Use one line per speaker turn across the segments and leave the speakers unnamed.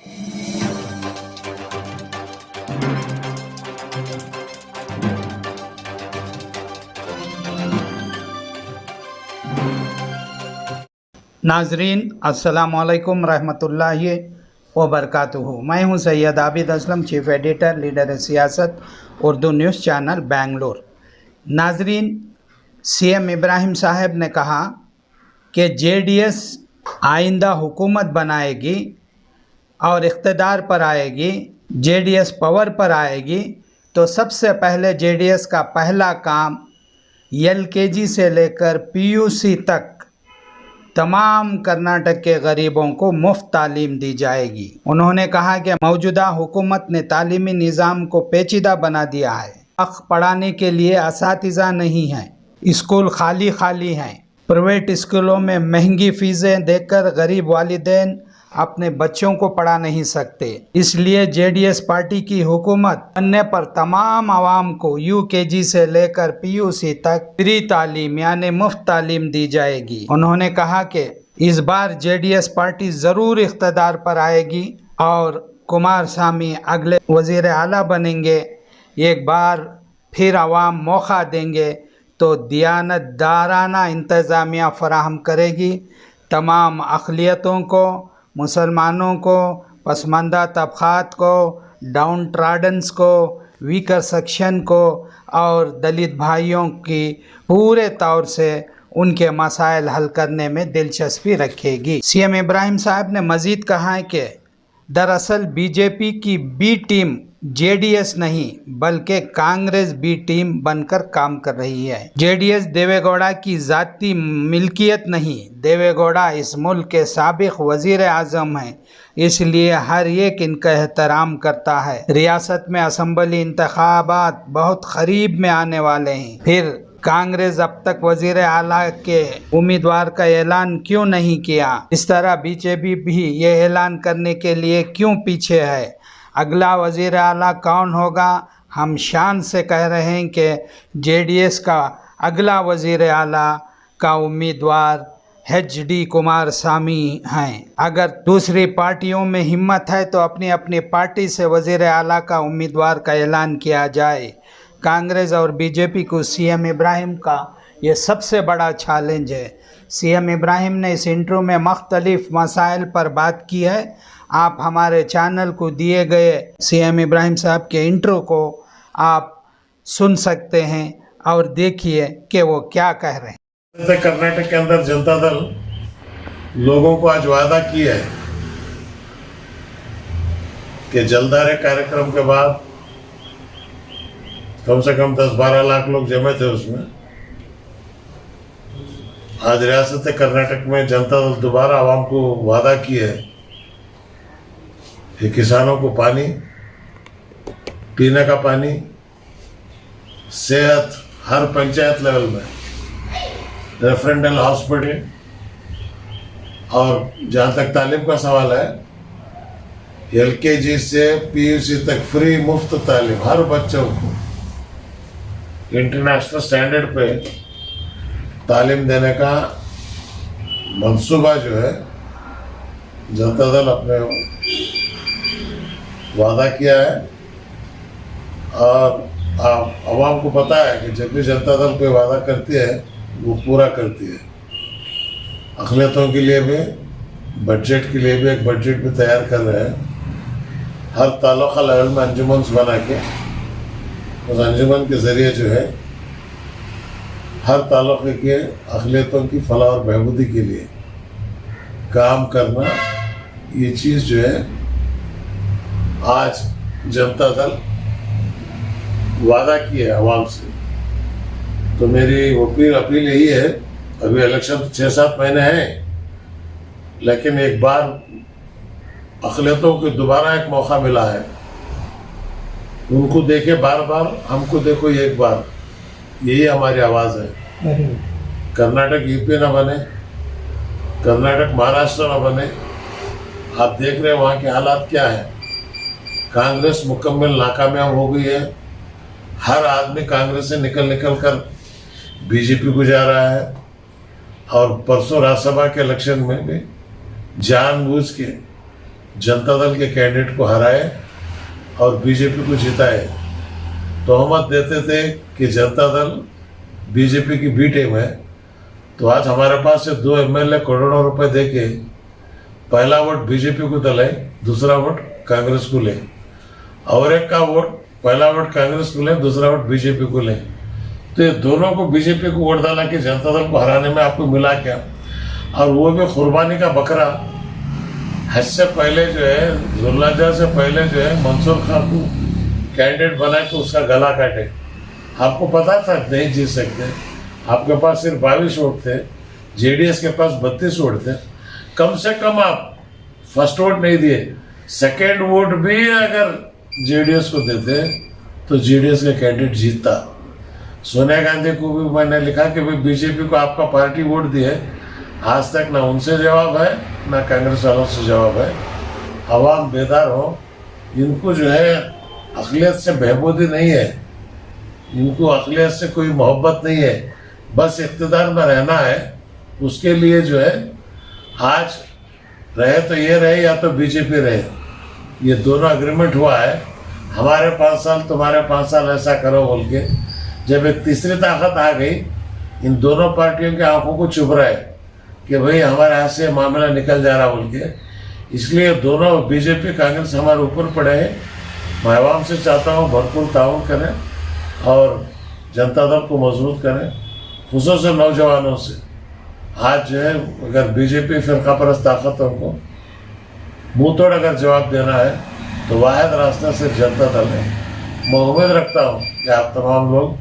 नाजरीन अस्सलाम वालेकुम रहमतुल्लाहि व बरकातुहू। मैं हूं Syed Abid Aslam, chief editor, leader सियासत, उर्दू न्यूज़ चैनल बेंगलोर। नाजरीन, सीएम इब्राहिम साहब ने कहा कि जेडीएस आइंदा हुकूमत बनाएगी और इक़्तिदार पर आएगी, जेडीएस पावर पर आएगी तो सबसे पहले जेडीएस का पहला काम एलकेजी से लेकर पीयूसी तक तमाम कर्नाटक के गरीबों को मुफ्त तालीम दी जाएगी। उन्होंने कहा कि मौजूदा हुकूमत ने तालीमी निज़ाम को पेचीदा बना दिया है। पढ़ाने के लिए असातिज़ा नहीं हैं, स्कूल खाली हैं। प्राइवेट स्कूलों में महंगी फ़ीसें देकर गरीब वालिदैन अपने बच्चों को पढ़ा नहीं सकते। इसलिए जेडीएस पार्टी की हुकूमत बनने पर तमाम आवाम को यूकेजी से लेकर पीयूसी तक फ्री तालीम यानी मुफ्त तालीम दी जाएगी। उन्होंने कहा कि इस बार जेडीएस पार्टी ज़रूर इक़्तिदार पर आएगी और कुमारस्वामी अगले वज़ीर आला बनेंगे। एक बार फिर आवाम मौका देंगे तो दियानतदाराना इंतज़ामिया फराहम करेगी। तमाम अक़लियतों को, मुसलमानों को, पसमानदा तबक़ात को, डाउन ट्राडन्स को, वीकर सेक्शन को और दलित भाइयों की पूरे तौर से उनके मसाइल हल करने में दिलचस्पी रखेगी। सीएम इब्राहिम साहब ने मज़ीद कहा है कि दरअसल बीजेपी की बी टीम जेडीएस नहीं बल्कि कांग्रेस बी टीम बनकर काम कर रही है। जेडीएस देवेगौड़ा की ज़ाती मिल्कियत नहीं, देवेगौड़ा इस मुल्क के साबिक वज़ीर आज़म हैं, इसलिए हर एक इनका एहतराम करता है। रियासत में असम्बली इंतखाबात बहुत करीब में आने वाले हैं, फिर कांग्रेस अब तक वज़ीर आला के उम्मीदवार का ऐलान क्यों नहीं किया? इस तरह बीजेपी भी ये ऐलान करने के लिए क्यों पीछे है? अगला वज़ीर आला कौन होगा? हम शान से कह रहे हैं कि जेडीएस का अगला वज़ीर आला का उम्मीदवार HD कुमारस्वामी हैं। अगर दूसरी पार्टियों में हिम्मत है तो अपनी अपनी पार्टी से वज़ीर आला का उम्मीदवार का ऐलान किया जाए। कांग्रेस और बीजेपी को सीएम इब्राहिम का ये सबसे बड़ा चैलेंज है। सीएम इब्राहिम ने इस इंटरव्यू में मुख्तलिफ मसाइल पर बात की है। आप हमारे चैनल को दिए गए सीएम इब्राहिम साहब के इंटरव्यू को आप सुन सकते हैं और देखिए कि वो क्या कह रहे हैं।
कर्नाटक के अंदर जनता दल लोगों को आज वादा किया है कि जलधारे कार्यक्रम के बाद कम से कम 10-12 लाख लोग जमे थे उसमें। आज रियासत कर्नाटक में जनता दल दोबारा आवाम को वादा किया है कि किसानों को पानी, पीने का पानी, सेहत, हर पंचायत लेवल में रेफरेंडल हॉस्पिटल और जहाँ तक तालीम का सवाल है एलकेजी से पीयूसी तक फ्री मुफ्त तालीम हर बच्चों को इंटरनेशनल स्टैंडर्ड पे तालीम देने का मंसूबा जो है जनता दल अपने वादा किया है। और आवाम को पता है कि जब भी जनता दल कोई वादा करती है वो पूरा करती है। अक़लियतों के लिए भी, बजट के लिए भी एक बजट भी तैयार कर रहे हैं। हर तालुका लेवल में अंजुमन बना के उस अंजुमन के ज़रिए जो है हर तालुके के अक़लियतों की फलाह और बहबूदी के लिए काम करना, ये चीज़ जो है आज जनता दल वादा की है आवाम से। तो मेरी अपील यही है, अभी इलेक्शन 6-7 महीने हैं, लेकिन एक बार अक़लियतों को दोबारा एक मौका मिला है। उनको देखे बार बार, हमको देखो एक बार, यही हमारी आवाज़ है। कर्नाटक यूपी ना बने, कर्नाटक महाराष्ट्र ना बने। आप देख रहे हैं वहाँ के हालात क्या है। कांग्रेस मुकम्मल नाकामयाब हो गई है। हर आदमी कांग्रेस से निकल कर बीजेपी को जा रहा है। और परसों राज्यसभा के इलेक्शन में भी जानबूझ के जनता दल के कैंडिडेट को हराए और बीजेपी को जिताए। तोहमत देते थे कि जनता दल बीजेपी की बी टीम है। तो आज हमारे पास से 2 एमएलए करोड़ों रुपए देके पहला वोट बीजेपी को दिलाए, दूसरा वोट कांग्रेस को ले, और एक का वोट पहला वोट कांग्रेस को ले, दूसरा वोट बीजेपी को ले। तो ये दोनों को बीजेपी को वोट डाला कि जनता दल को हराने में आपको मिला क्या? और वो भी कुर्बानी का बकरा। हज से पहले जो है, जुल्लाजा से पहले जो है, मंसूर खान को कैंडिडेट बना के उसका गला काटे। आपको पता था नहीं जीत सकते, आपके पास सिर्फ 22 वोट थे, जेडीएस के पास 32 वोट थे। कम से कम आप फर्स्ट वोट नहीं दिए, सेकेंड वोट भी अगर जेडीएस को देते तो जेडीएस का कैंडिडेट जीतता। सोनिया गांधी को भी मैंने लिखा कि भाई बीजेपी को आपका पार्टी वोट दिए, आज तक ना उनसे जवाब है ना कांग्रेस वालों से जवाब है। आवाम बेदार हो, इनको जो है अक़लियत से बहबूदी नहीं है, इनको अक़लियत से कोई मोहब्बत नहीं है, बस इक़्तिदार में रहना है। उसके लिए जो है आज रहे तो ये रहे या तो बीजेपी रहे, ये दोनों एग्रीमेंट हुआ है। हमारे 5 साल तुम्हारे 5 साल ऐसा करो बोल के। जब एक तीसरी ताकत आ गई, इन दोनों पार्टियों की आंखों को चुभ रहा है कि भाई हमारे हाथ से मामला निकल जा रहा बोल के। इसलिए दोनों बीजेपी कांग्रेस हमारे ऊपर पड़े हैं। मैं आवाम से चाहता हूँ भरपूर ताउन करें और जनता दल को मजबूत करें, खुसूसन नौजवानों से। आज जो है अगर बीजेपी फिरका परस्त ताकतों को मुँह तोड़ अगर जवाब देना है तो वाहिद रास्ता सिर्फ जनता दल है। मैं उम्मीद रखता हूँ कि आप तमाम लोग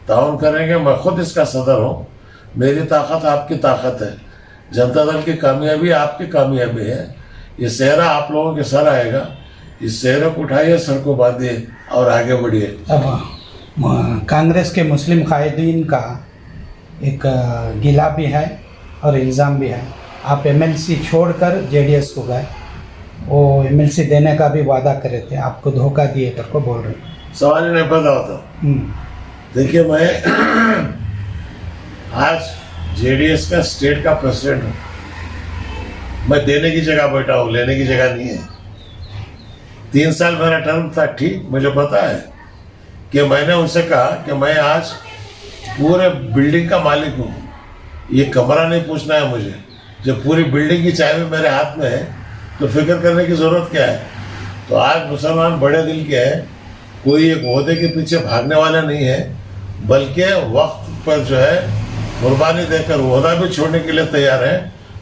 ताउन करेंगे। मैं खुद इसका सदर हूँ, मेरी ताकत आपकी ताकत है, जनता दल की कामयाबी आपकी कामयाबी है। ये सेहरा आप लोगों के सर आएगा, इस सेहरे को उठाइए, सर को बांधिए और आगे बढ़िए।
अब कांग्रेस के मुस्लिम कायदीन का एक गिला भी है और इल्ज़ाम भी है, आप एमएलसी छोड़कर जेडीएस को गए, वो एमएलसी देने का भी वादा करे थे, आपको धोखा दिए करके बोल रहे हैं।
सवाल ही नहीं पैदा होता। देखिए, मैं आज जेडीएस का स्टेट का प्रेसिडेंट हूँ। मैं देने की जगह बैठा हूँ, लेने की जगह नहीं है। 3 साल मेरा टर्म था, ठीक, मुझे पता है कि मैंने उनसे कहा कि मैं आज पूरे बिल्डिंग का मालिक हूँ, ये कमरा नहीं पूछना है मुझे। जब पूरी बिल्डिंग की चाबी मेरे हाथ में है तो फिक्र करने की ज़रूरत क्या है? तो आज मुसलमान बड़े दिल के हैं, कोई एक ओहदे के पीछे भागने वाला नहीं है, बल्कि वक्त पर जो है कुर्बानी देकर ओहदा भी छोड़ने के लिए तैयार है।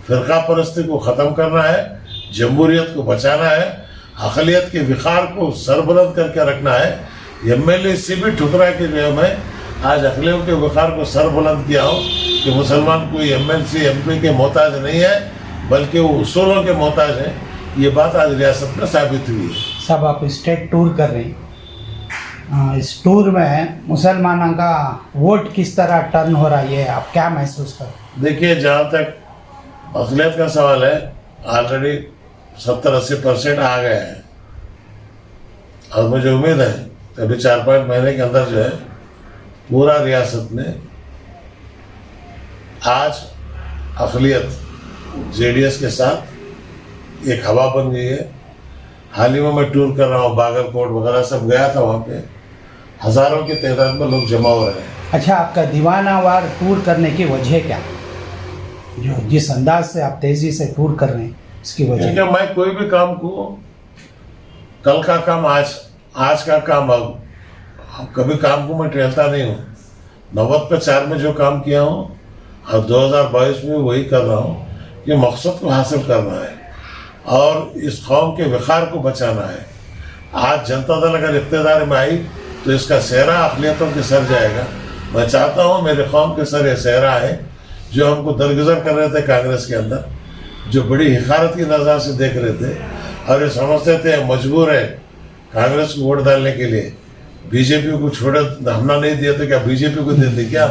फिरका परस्ती को ख़त्म करना है, जमहूरियत को बचाना है, अक़लियत के विकार को सरबुलंद करके रखना है। एमएलए से भी ठुकरा के जो है मैं आज अक़लियत के विकार को सरबुलंद किया हूँ कि मुसलमान कोई एमएलसी एमपी के मोहताज नहीं है, बल्कि वो उसूलों के मोहताज हैं। ये बात आज रियासत में साबित हुई है।
सब आप स्टेट टूर कर रहे हैं, इस टूर में मुसलमानों का वोट किस तरह टर्न हो रहा है, ये आप क्या महसूस कर?
देखिए, जहाँ तक अक़लियत का सवाल है, ऑलरेडी 70-80% आ गए हैं और मुझे उम्मीद है कि अभी 4-5 महीने के अंदर जो है पूरा रियासत में आज अक़लियत जेडीएस के साथ एक हवा बन गई है। हाल ही में मैं टूर कर रहा हूँ, बागलकोट वगैरह सब गया था, वहाँ पे हज़ारों की तादाद में लोग जमा हो रहे हैं।
अच्छा, आपका दीवानावार टूर करने की वजह क्या, जो जिस अंदाज से आप तेज़ी से टूर कर रहे हैं, इसकी वजह?
क्योंकि मैं कोई भी काम को, कल का काम आज का काम अब कभी काम को मैं टहलता नहीं हूँ। 90 में जो काम किया हूँ और 2022 में वही कर रहा हूँ। ये मकसद को हासिल करना है और इस कौम के विकार को बचाना है। आज जनता दल अगर इक़्तिदार में आई तो इसका सेहरा अक़लियतों के सर जाएगा। मैं चाहता हूँ मेरे कौम के सर ये सेहरा है जो हमको दरगुजर कर रहे थे कांग्रेस के अंदर, जो बड़ी हिकारत की नज़र से देख रहे थे और ये समझते थे मजबूर है कांग्रेस को वोट डालने के लिए, बीजेपी को छोड़े, हमने नहीं दिया तो क्या बीजेपी को देते क्या?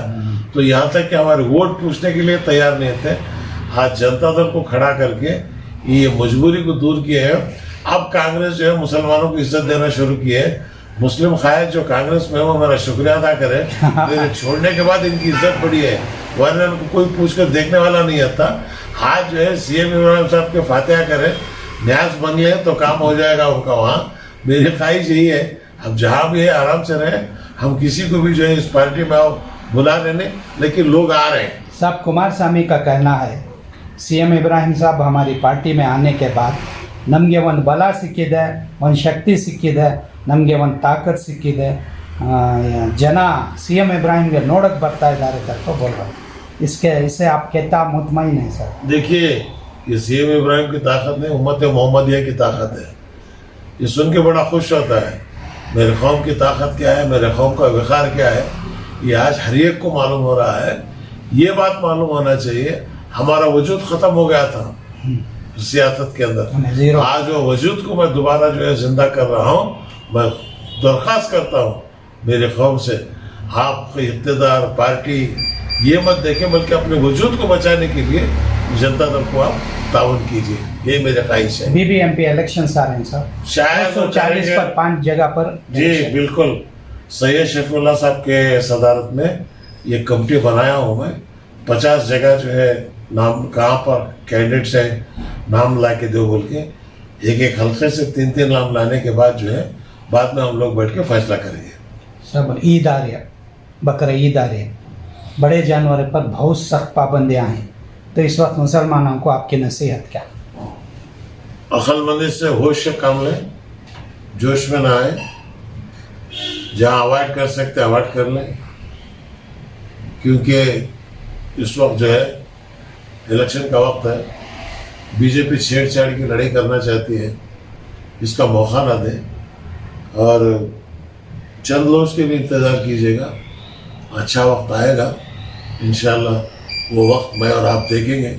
तो यहाँ तक कि हमारे वोट पूछने के लिए तैयार नहीं थे। आज जनता दल को खड़ा करके ये मजबूरी को दूर किया है। अब कांग्रेस जो है मुसलमानों को इज्जत देना शुरू की है। मुस्लिम क़ायद जो कांग्रेस में वो मेरा शुक्रिया अदा करे, मेरे छोड़ने के बाद इनकी इज्जत बढ़ी है, वरना उनको कोई पूछ कर देखने वाला नहीं आता। आज जो है सीएम इमरान साहब के फातिहा करें, न्यास बन ले तो काम हो जाएगा उनका वहाँ। मेरी ख्वाहिश यही है, अब जहाँ भी है आराम से रहे, हम किसी को भी जो है इस पार्टी में आओ बुला लेने, लेकिन लोग आ रहे हैं।
साहब कुमारस्वामी का कहना है सीएम इब्राहिम साहब हमारी पार्टी में आने के बाद ನಮಗೆ ಒಂದು ಬಲ ಸಿಕ್ಕಿದೆ, ಒಂದು ಶಕ್ತಿ ಸಿಕ್ಕಿದೆ, ನಮಗೆ ಒಂದು ತಾಕತ್ ಸಿಕ್ಕಿದೆ, ಜನ सी एम इब्राहिम ನೋಡಕ್ಕೆ ಬರ್ತಾ ಇದ್ದಾರೆ करके बोल रहा हूँ। इससे आप कितना मुतमईन है सर?
देखिए, ये सी एम इब्राहिम की ताकत नहीं, उम्मत मोहम्मदिया की ताकत है। ये सुन के बड़ा खुश होता है, मेरे कौम की ताकत क्या है, मेरे कौम का विकार क्या है, ये आज हर एक को मालूम हो रहा है। ये बात मालूम होना चाहिए, हमारा वजूद ख़त्म हो गया था सियासत के अंदर, आज वो वजूद को मैं दोबारा जो है जिंदा कर रहा हूँ। मैं दरख्वास्त करता हूँ मेरे कौम से, आप इक़्तिदार पार्टी ये मत देखें, बल्कि अपने वजूद को बचाने के लिए जनता दल को आप ताउन कीजिए, ये मेरे ख्वाहिश है।
बीबीएमपी इलेक्शन आ रहे हैं सर,
शायद
140 पर 5 जगह पर।
जी बिल्कुल, सैयद शफीउल्लाह साहब के सदारत में ये कमेटी बनाया हूँ मैं। 50 जगह जो है नाम कहाँ पर कैंडिडेट्स हैं, नाम ला के दो बोल के, एक हल्के से 3-3 नाम लाने के बाद जो है बाद में हम लोग बैठ के फैसला करेंगे।
सब ईद आ रही है, बकरा ईद आ रही है, बड़े जानवरों पर बहुत सख्त पाबंदियां हैं, तो इस वक्त मुसलमानों को आपकी नसीहत क्या?
अक्लमंदी से होश से काम लें, जोश में ना आए, जहाँ अवॉइड कर सकते अवॉइड कर लें, क्योंकि इस वक्त जो है इलेक्शन का वक्त है। बीजेपी छेड़छाड़ की लड़ाई करना चाहती है, इसका मौका ना दें और चंद लोग के लिए इंतज़ार कीजिएगा, अच्छा वक्त आएगा इंशाअल्लाह। वो वक्त मैं और आप देखेंगे,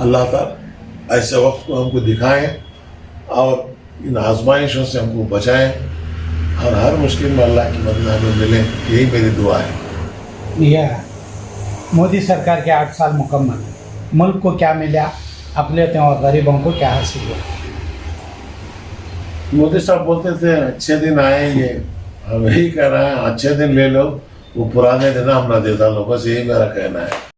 अल्लाह ताला ऐसे वक्त को हमको दिखाएं और इन आजमाइशों से हमको बचाएं और हर मुश्किल में अल्लाह की मदद हमें मिले, यही मेरी दुआ है।
यह मोदी सरकार के 8 साल मुकम्मल, मुल्क को क्या मिला, अक़लियतों और गरीबों को क्या हासिल हुआ?
मोदी साहब बोलते थे अच्छे दिन आएंगे, हम यही कह रहे हैं अच्छे दिन ले लो, वो पुराने दिन हम ना देता लो, बस यही मेरा कहना है।